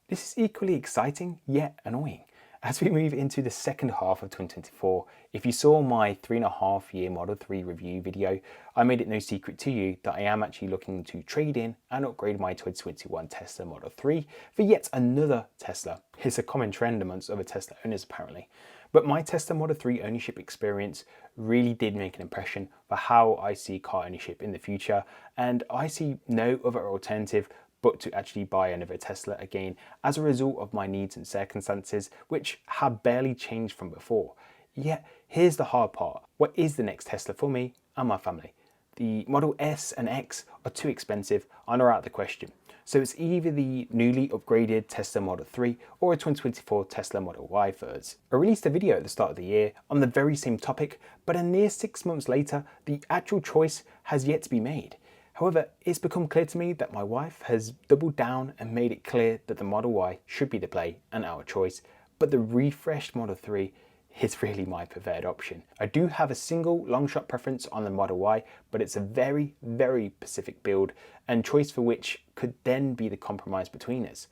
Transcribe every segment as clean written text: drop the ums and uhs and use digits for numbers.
This is equally exciting yet annoying. As we move into the second half of 2024, if you saw my 3.5 year Model 3 review video, I made it no secret to you that I am actually looking to trade in and upgrade my 2021 Tesla Model 3 for yet another Tesla. It's a common trend amongst other Tesla owners apparently. But my Tesla Model 3 ownership experience really did make an impression for how I see car ownership in the future, and I see no other alternative but to actually buy another Tesla again as a result of my needs and circumstances, which have barely changed from before. Yet, here's the hard part. What is the next Tesla for me and my family? The Model S and X are too expensive and are out of the question. So it's either the newly upgraded Tesla Model 3 or a 2024 Tesla Model Y for us. I released a video at the start of the year on the very same topic, but a near 6 months later, the actual choice has yet to be made. However, it's become clear to me that my wife has doubled down and made it clear that the Model Y should be the play and our choice, but the refreshed Model 3 is really my preferred option. I do have a single long shot preference on the Model Y, but it's a very, very specific build and choice for which could then be the compromise between us.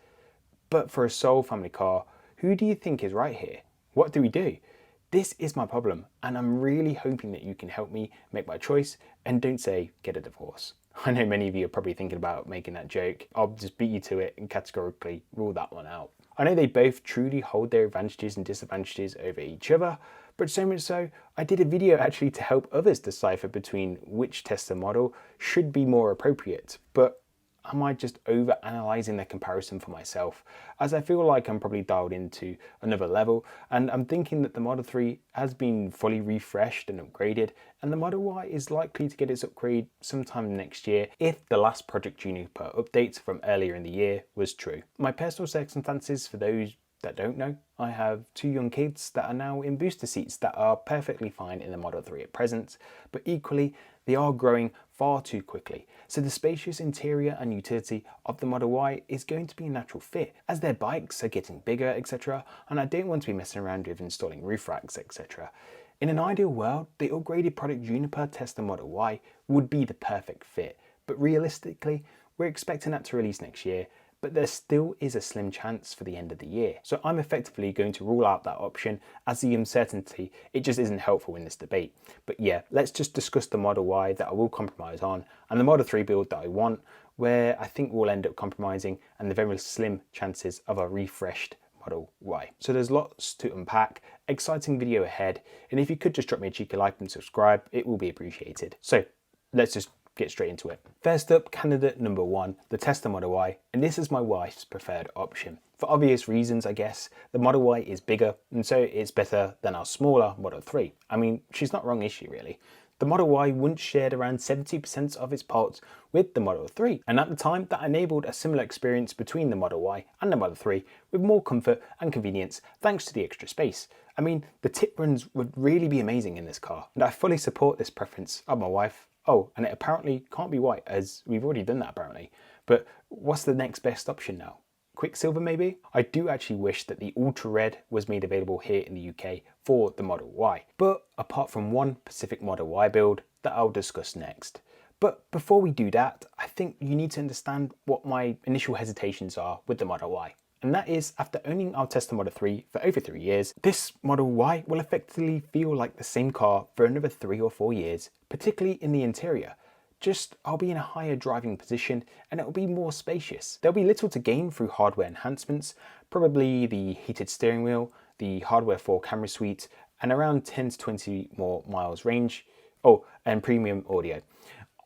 But for a sole family car, who do you think is right here? What do we do? This is my problem, and I'm really hoping that you can help me make my choice and don't say get a divorce. I know many of you are probably thinking about making that joke. I'll just beat you to it and categorically rule that one out. I know they both truly hold their advantages and disadvantages over each other, but so much so, I did a video actually to help others decipher between which Tesla model should be more appropriate. But am I just over analyzing the comparison for myself, as I feel like I'm probably dialed into another level, and I'm thinking that the Model 3 has been fully refreshed and upgraded, and the Model Y is likely to get its upgrade sometime next year if the last Project Juniper update from earlier in the year was true. My personal circumstances, for those that don't know, I have 2 young kids that are now in booster seats that are perfectly fine in the Model 3 at present, but equally they are growing far too quickly. So the spacious interior and utility of the Model Y is going to be a natural fit as their bikes are getting bigger, etc. And I don't want to be messing around with installing roof racks, etc. In an ideal world, the upgraded Project Juniper Tesla Model Y would be the perfect fit, but realistically, we're expecting that to release next year, but there still is a slim chance for the end of the year. So I'm effectively going to rule out that option, as the uncertainty, it just isn't helpful in this debate. But yeah, let's just discuss the Model Y that I will compromise on and the Model 3 build that I want, where I think we'll end up compromising, and the very slim chances of a refreshed Model Y. So there's lots to unpack, exciting video ahead, and if you could just drop me a cheeky like and subscribe, it will be appreciated. So let's just get straight into it. First up, candidate number 1, the Tesla Model Y, and this is my wife's preferred option. For obvious reasons, I guess, the Model Y is bigger, and so it's better than our smaller Model 3. I mean, she's not wrong, is she really? The Model Y once shared around 70% of its parts with the Model 3, and at the time that enabled a similar experience between the Model Y and the Model 3 with more comfort and convenience thanks to the extra space. I mean, the tip runs would really be amazing in this car, and I fully support this preference of my wife. Oh, and it apparently can't be white, as we've already done that apparently. But what's the next best option now? Quicksilver maybe? I do actually wish that the Ultra Red was made available here in the UK for the Model Y. But apart from one specific Model Y build that I'll discuss next. But before we do that, I think you need to understand what my initial hesitations are with the Model Y. And that is, after owning our Tesla Model 3 for over 3 years, this Model Y will effectively feel like the same car for another 3 or 4 years, particularly in the interior. Just I'll be in a higher driving position and it'll be more spacious. There'll be little to gain through hardware enhancements, probably the heated steering wheel, the hardware 4 camera suite, and around 10 to 20 more miles range. Oh, and premium audio.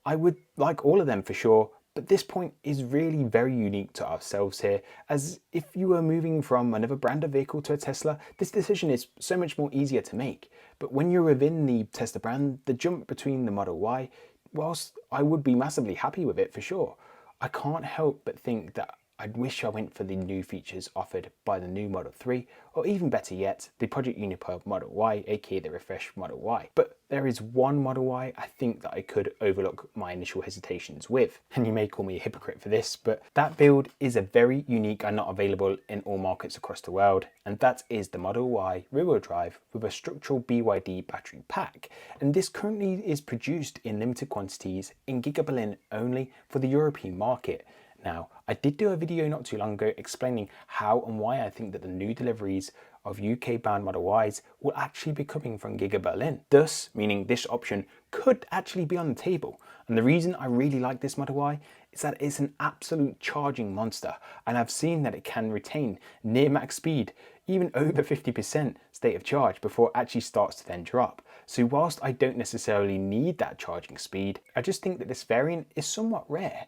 I would like all of them for sure, but this point is really very unique to ourselves here, as if you were moving from another brand of vehicle to a Tesla, this decision is so much more easier to make. But when you're within the Tesla brand, the jump between the Model Y, whilst I would be massively happy with it for sure, I can't help but think that I'd wish I went for the new features offered by the new Model 3, or even better yet, the Project Juniper Model Y, aka the refreshed Model Y. But there is one Model Y I think that I could overlook my initial hesitations with. And you may call me a hypocrite for this, but that build is a very unique and not available in all markets across the world, and that is the Model Y rear-wheel drive with a structural BYD battery pack. And this currently is produced in limited quantities in Giga Berlin only for the European market. Now, I did do a video not too long ago explaining how and why I think that the new deliveries of UK-bound Model Ys will actually be coming from Giga Berlin, thus meaning this option could actually be on the table. And the reason I really like this Model Y is that it's an absolute charging monster, and I've seen that it can retain near max speed, even over 50% state of charge before it actually starts to then drop. So whilst I don't necessarily need that charging speed, I just think that this variant is somewhat rare.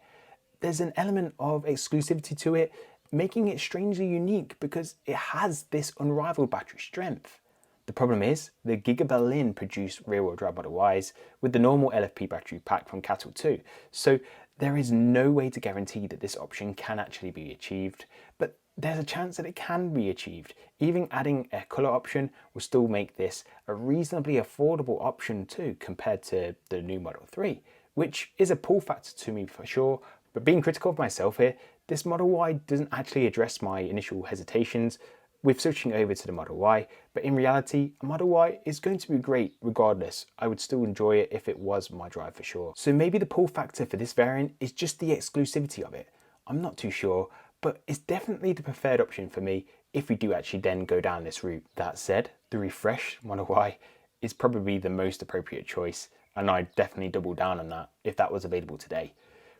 There's an element of exclusivity to it, making it strangely unique because it has this unrivaled battery strength. The problem is, the Giga Berlin produced rear-wheel drive Model Ys with the normal LFP battery pack from Cattle 2, so there is no way to guarantee that this option can actually be achieved, but there's a chance that it can be achieved. Even adding a colour option will still make this a reasonably affordable option too compared to the new Model 3, which is a pull factor to me for sure. But being critical of myself here, this Model Y doesn't actually address my initial hesitations with switching over to the Model Y, but in reality, a Model Y is going to be great regardless. I would still enjoy it if it was my drive for sure. So maybe the pull factor for this variant is just the exclusivity of it. I'm not too sure, but it's definitely the preferred option for me if we do actually then go down this route. That said, the refreshed Model Y is probably the most appropriate choice, and I'd definitely double down on that if that was available today.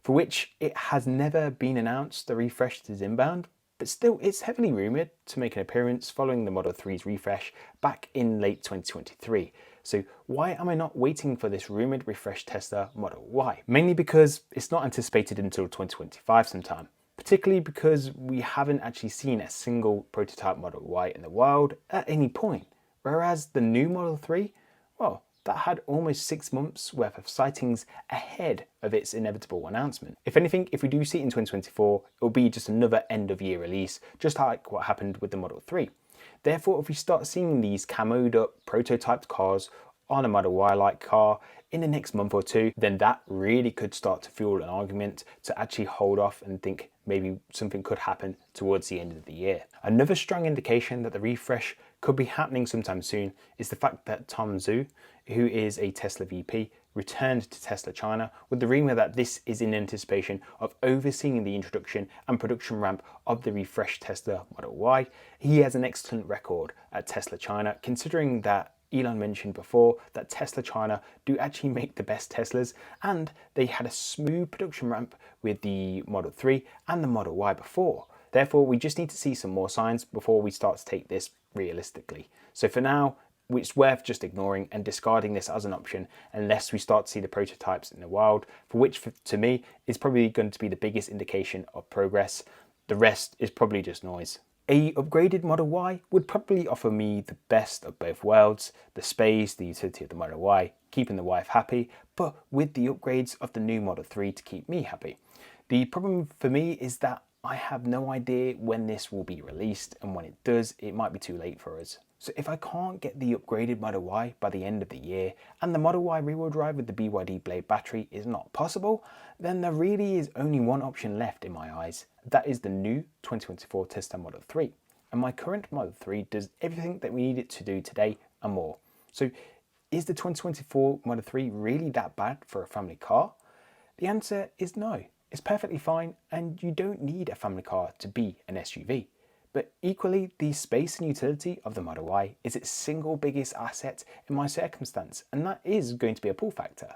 For which it has never been announced the refresh is inbound, but still it's heavily rumoured to make an appearance following the Model 3's refresh back in late 2023. So why am I not waiting for this rumoured refresh Tesla Model Y? Mainly because it's not anticipated until 2025 sometime, particularly because we haven't actually seen a single prototype Model Y in the wild at any point, whereas the new Model 3, well, that had almost 6 months worth of sightings ahead of its inevitable announcement. If anything, if we do see it in 2024, it will be just another end of year release, just like what happened with the Model 3. Therefore, if we start seeing these camoed up prototyped cars on a Model Y-like car in the next month or two, then that really could start to fuel an argument to actually hold off and think maybe something could happen towards the end of the year. Another strong indication that the refresh could be happening sometime soon is the fact that Tom Zhu, who is a Tesla VP, returned to Tesla China with the rumour that this is in anticipation of overseeing the introduction and production ramp of the refreshed Tesla Model Y. He has an excellent record at Tesla China, considering that Elon mentioned before that Tesla China do actually make the best Teslas, and they had a smooth production ramp with the Model 3 and the Model Y before. Therefore, we just need to see some more signs before we start to take this realistically. So for now, it's worth just ignoring and discarding this as an option unless we start to see the prototypes in the wild, for which to me is probably going to be the biggest indication of progress. The rest is probably just noise. A upgraded Model Y would probably offer me the best of both worlds, the space, the utility of the Model Y, keeping the wife happy, but with the upgrades of the new Model 3 to keep me happy. The problem for me is that I have no idea when this will be released, and when it does, it might be too late for us. So if I can't get the upgraded Model Y by the end of the year, and the Model Y rear-wheel drive with the BYD Blade battery is not possible, then there really is only one option left in my eyes. That is the new 2024 Tesla Model 3. And my current Model 3 does everything that we need it to do today and more. So is the 2024 Model 3 really that bad for a family car? The answer is no. It's perfectly fine, and you don't need a family car to be an SUV. But equally, the space and utility of the Model Y is its single biggest asset in my circumstance, and that is going to be a pull factor.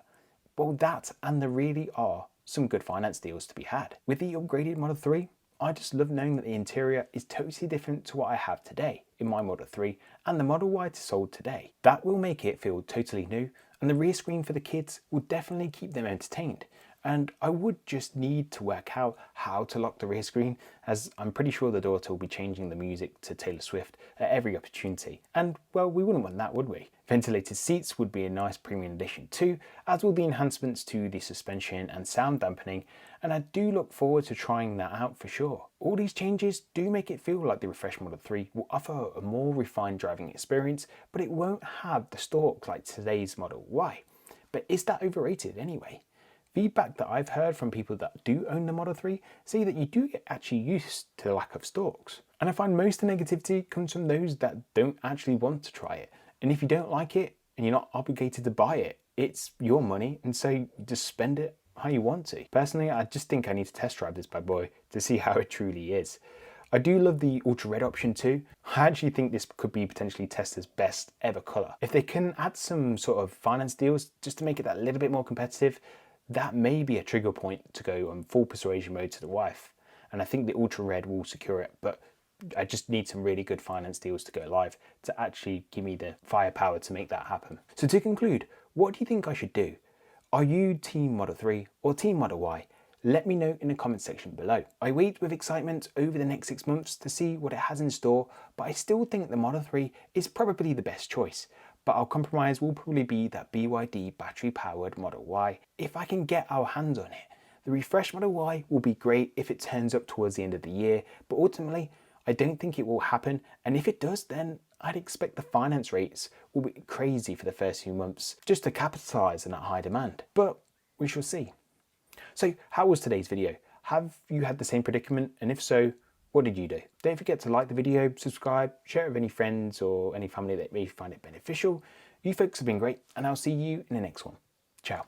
Well, that and there really are some good finance deals to be had. With the upgraded Model 3, I just love knowing that the interior is totally different to what I have today in my Model 3 and the Model Y sold today. That will make it feel totally new, and the rear screen for the kids will definitely keep them entertained. And I would just need to work out how to lock the rear screen, as I'm pretty sure the daughter will be changing the music to Taylor Swift at every opportunity. And well, we wouldn't want that, would we? Ventilated seats would be a nice premium addition too, as will the enhancements to the suspension and sound dampening, and I do look forward to trying that out for sure. All these changes do make it feel like the refreshed Model 3 will offer a more refined driving experience, but it won't have the torque like today's Model Y. But is that overrated anyway? Feedback that I've heard from people that do own the Model 3 say that you do get actually used to the lack of stalks. And I find most of the negativity comes from those that don't actually want to try it. And if you don't like it and you're not obligated to buy it, it's your money, and so you just spend it how you want to. Personally, I just think I need to test drive this bad boy to see how it truly is. I do love the ultra red option too. I actually think this could be potentially Tesla's best ever colour. If they can add some sort of finance deals just to make it that little bit more competitive, that may be a trigger point to go on full persuasion mode to the wife. And I think the ultra red will secure it, but I just need some really good finance deals to go live to actually give me the firepower to make that happen. So to conclude, what do you think I should do? Are you Team Model 3 or Team Model Y? Let me know in the comment section below. I wait with excitement over the next 6 months to see what it has in store, but I still think the Model 3 is probably the best choice. But our compromise will probably be that BYD battery powered Model Y if I can get our hands on it. The refreshed Model Y will be great if it turns up towards the end of the year, but ultimately I don't think it will happen, and if it does, then I'd expect the finance rates will be crazy for the first few months just to capitalise on that high demand. But we shall see. So how was today's video? Have you had the same predicament? And if so, what did you do? Don't forget to like the video, subscribe, share it with any friends or any family that may find it beneficial. You folks have been great, and I'll see you in the next one. Ciao.